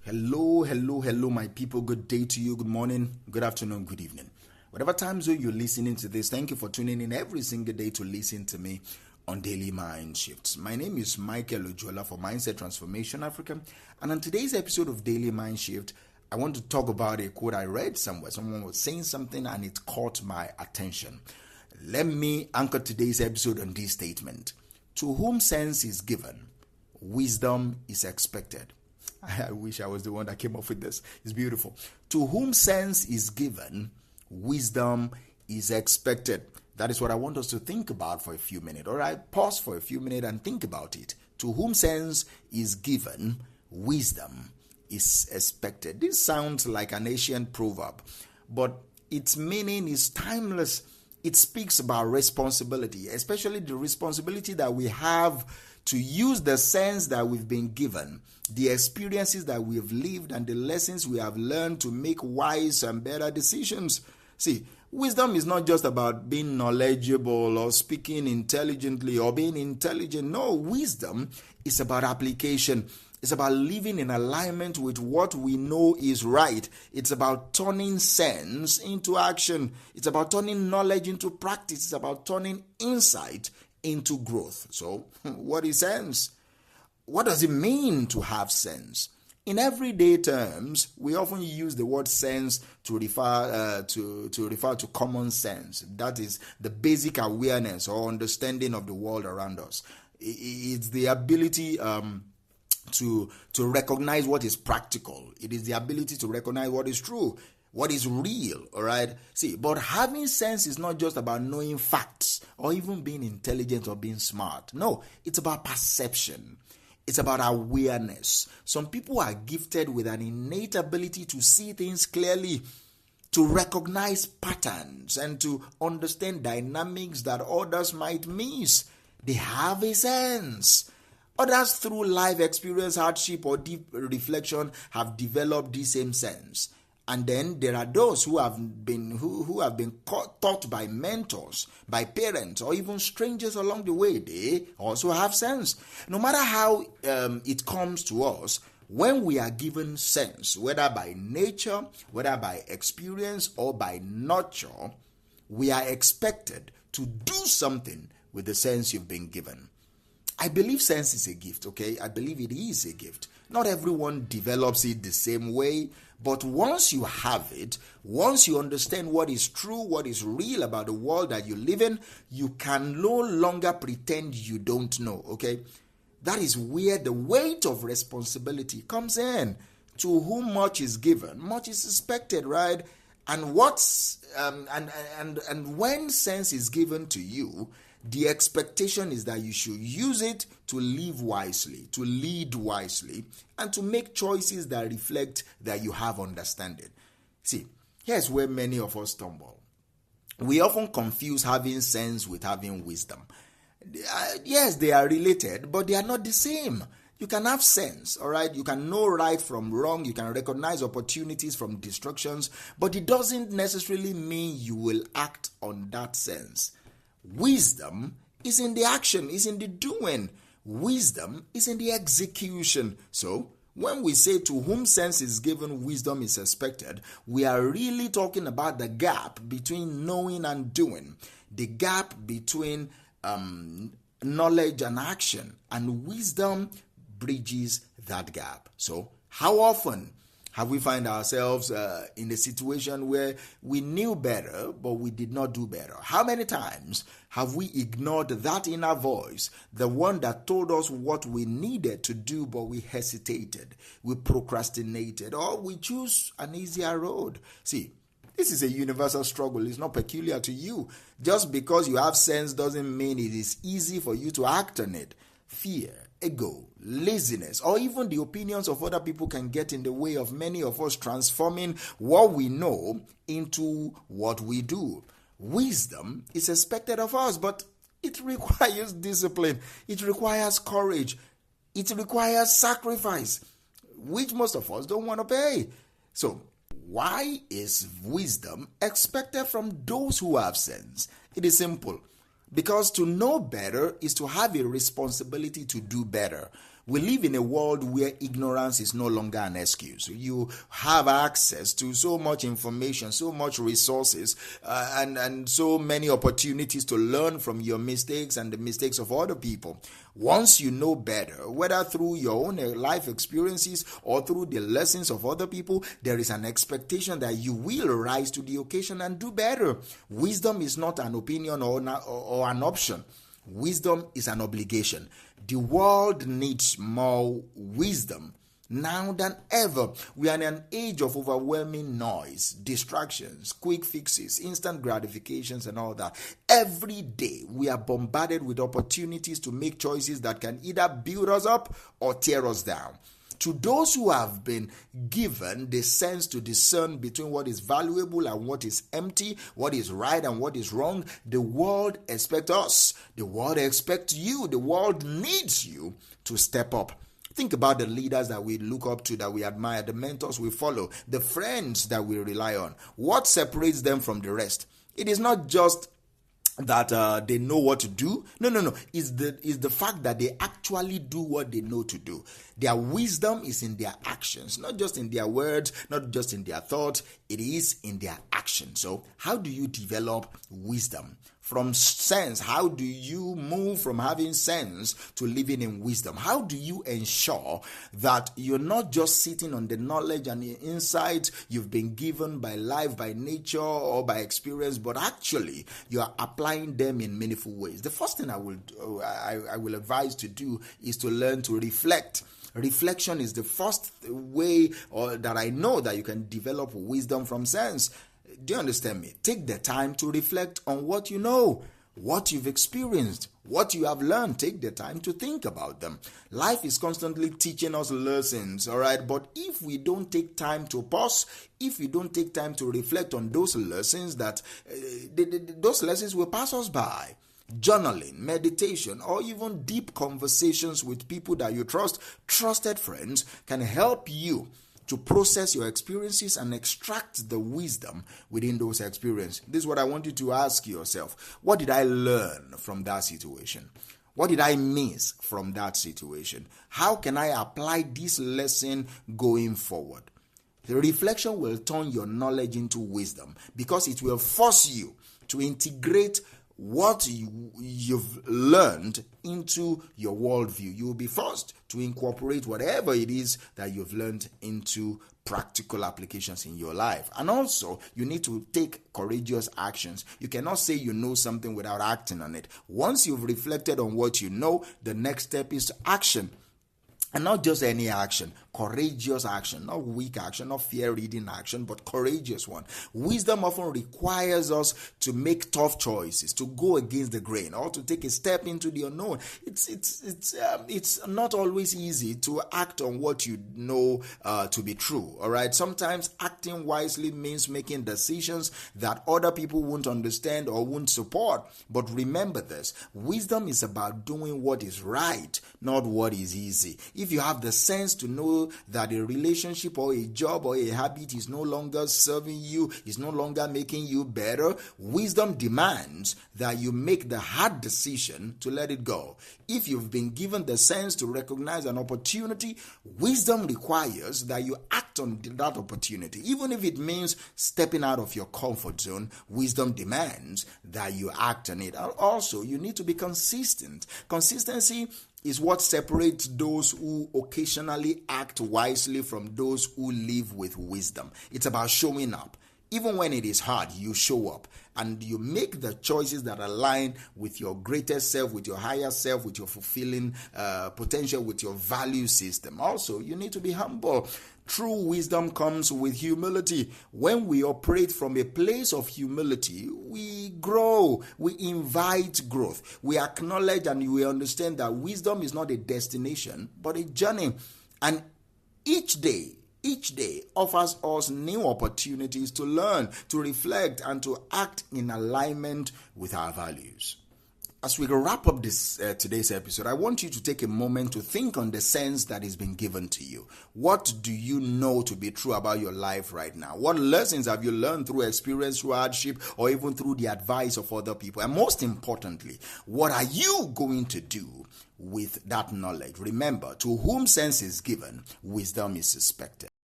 Hello, my people. Good day to you. Good morning, good afternoon, good evening. Whatever time zone you're listening to this, thank you for tuning in every single day to listen to me on Daily Mind Shifts. My name is Michael Ojola for Mindset Transformation Africa. And on today's episode of Daily Mind Shift, I want to talk about a quote I read somewhere. Someone was saying something and it caught my attention. Let me anchor today's episode on this statement. To whom sense is given, wisdom is expected. I wish I was the one that came up with this. It's beautiful. To whom sense is given, wisdom is expected. That is what I want us to think about for a few minutes. All right, pause for a few minutes and think about it. To whom sense is given, wisdom is expected. This sounds like an ancient proverb, but its meaning is timeless. It speaks about responsibility, especially the responsibility that we have to use the sense that we've been given, the experiences that we have lived, and the lessons we have learned to make wise and better decisions. See, wisdom is not just about being knowledgeable or speaking intelligently or being intelligent. No, wisdom is about application. It's about living in alignment with what we know is right. It's about turning sense into action. It's about turning knowledge into practice. It's about turning insight into growth. So, what is sense? What does it mean to have sense? In everyday terms, we often use the word sense to refer to common sense. That is the basic awareness or understanding of the world around us. It's the ability to recognize what is practical. It is the ability to recognize what is true, what is real, all right? See, but having sense is not just about knowing facts or even being intelligent or being smart. No, it's about perception. It's about awareness. Some people are gifted with an innate ability to see things clearly, to recognize patterns, and to understand dynamics that others might miss. They have a sense. Others, through life experience, hardship, or deep reflection, have developed the same sense. And then there are those who have been taught by mentors, by parents, or even strangers along the way. They also have sense. No matter how it comes to us, when we are given sense, whether by nature, whether by experience, or by nurture, we are expected to do something with the sense you've been given. I believe sense is a gift, okay? I believe it is a gift. Not everyone develops it the same way, but once you have it, once you understand what is true, what is real about the world that you live in, you can no longer pretend you don't know, okay? That is where the weight of responsibility comes in. To whom much is given, much is expected, right? And and when sense is given to you, the expectation is that you should use it to live wisely, to lead wisely, and to make choices that reflect that you have understanding. See, here's where many of us stumble. We often confuse having sense with having wisdom. Yes, they are related, but they are not the same. You can have sense, all right? You can know right from wrong. You can recognize opportunities from distractions, but it doesn't necessarily mean you will act on that sense. Wisdom is in the action, is in the doing. Wisdom is in the execution. So, when we say to whom sense is given, wisdom is expected, we are really talking about the gap between knowing and doing, the gap between knowledge and action, and wisdom bridges that gap. So, how often have we find ourselves in a situation where we knew better, but we did not do better? How many times have we ignored that inner voice, the one that told us what we needed to do, but we hesitated, we procrastinated, or we choose an easier road? See, this is a universal struggle. It's not peculiar to you. Just because you have sense doesn't mean it is easy for you to act on it. Fear, ego, laziness, or even the opinions of other people can get in the way of many of us transforming what we know into what we do. Wisdom is expected of us, but it requires discipline. It requires courage. It requires sacrifice, which most of us don't want to pay. So, why is wisdom expected from those who have sense? It is simple. Because to know better is to have a responsibility to do better. We live in a world where ignorance is no longer an excuse. You have access to so much information, so much resources, and so many opportunities to learn from your mistakes and the mistakes of other people. Once you know better, whether through your own life experiences or through the lessons of other people, there is an expectation that you will rise to the occasion and do better. Wisdom is not an opinion or an option. Wisdom is an obligation. The world needs more wisdom now than ever. We are in an age of overwhelming noise, distractions, quick fixes, instant gratifications, and all that. Every day, we are bombarded with opportunities to make choices that can either build us up or tear us down. To those who have been given the sense to discern between what is valuable and what is empty, what is right and what is wrong, the world expects us. The world expects you. The world needs you to step up. Think about the leaders that we look up to, that we admire, the mentors we follow, the friends that we rely on. What separates them from the rest? It is not just that they know what to do. No. It's the fact that they actually do what they know to do. Their wisdom is in their actions, not just in their words, not just in their thoughts. It is in their actions. So how do you develop wisdom? From sense, how do you move from having sense to living in wisdom? How do you ensure that you're not just sitting on the knowledge and the insights you've been given by life, by nature, or by experience, but actually you are applying them in meaningful ways? The first thing I will advise to do is to learn to reflect. Reflection is the first way that I know that you can develop wisdom from sense. Do you understand me? Take the time to reflect on what you know, what you've experienced, what you have learned. Take the time to think about them. Life is constantly teaching us lessons, all right? But if we don't take time to pause, if we don't take time to reflect on those lessons, those lessons will pass us by. Journaling, meditation, or even deep conversations with people that you trust, trusted friends, can help you to process your experiences and extract the wisdom within those experiences. This is what I want you to ask yourself. What did I learn from that situation? What did I miss from that situation? How can I apply this lesson going forward? The reflection will turn your knowledge into wisdom because it will force you to integrate what you've learned into your worldview. You will be forced to incorporate whatever it is that you've learned into practical applications in your life. And also, you need to take courageous actions. You cannot say you know something without acting on it. Once you've reflected on what you know, the next step is action. And not just any action, courageous action, not weak action, not fear-reading action, but courageous one. Wisdom often requires us to make tough choices, to go against the grain, or to take a step into the unknown. It's not always easy to act on what you know to be true. All right. Sometimes acting wisely means making decisions that other people won't understand or won't support. But remember this: wisdom is about doing what is right, not what is easy. If you have the sense to know that a relationship or a job or a habit is no longer serving you, is no longer making you better, wisdom demands that you make the hard decision to let it go. If you've been given the sense to recognize an opportunity, wisdom requires that you act on that opportunity. Even if it means stepping out of your comfort zone, wisdom demands that you act on it. Also, you need to be consistent. Consistency is what separates those who occasionally act wisely from those who live with wisdom. It's about showing up. Even when it is hard, you show up and you make the choices that align with your greatest self, with your higher self, with your fulfilling potential, with your value system. Also, you need to be humble. True wisdom comes with humility. When we operate from a place of humility, we grow, we invite growth. We acknowledge and we understand that wisdom is not a destination, but a journey. And each day offers us new opportunities to learn, to reflect, and to act in alignment with our values. as we wrap up this today's episode, I want you to take a moment to think on the sense that has been given to you. What do you know to be true about your life right now? What lessons have you learned through experience, through hardship, or even through the advice of other people? And most importantly, what are you going to do with that knowledge? Remember, to whom sense is given, wisdom is suspected.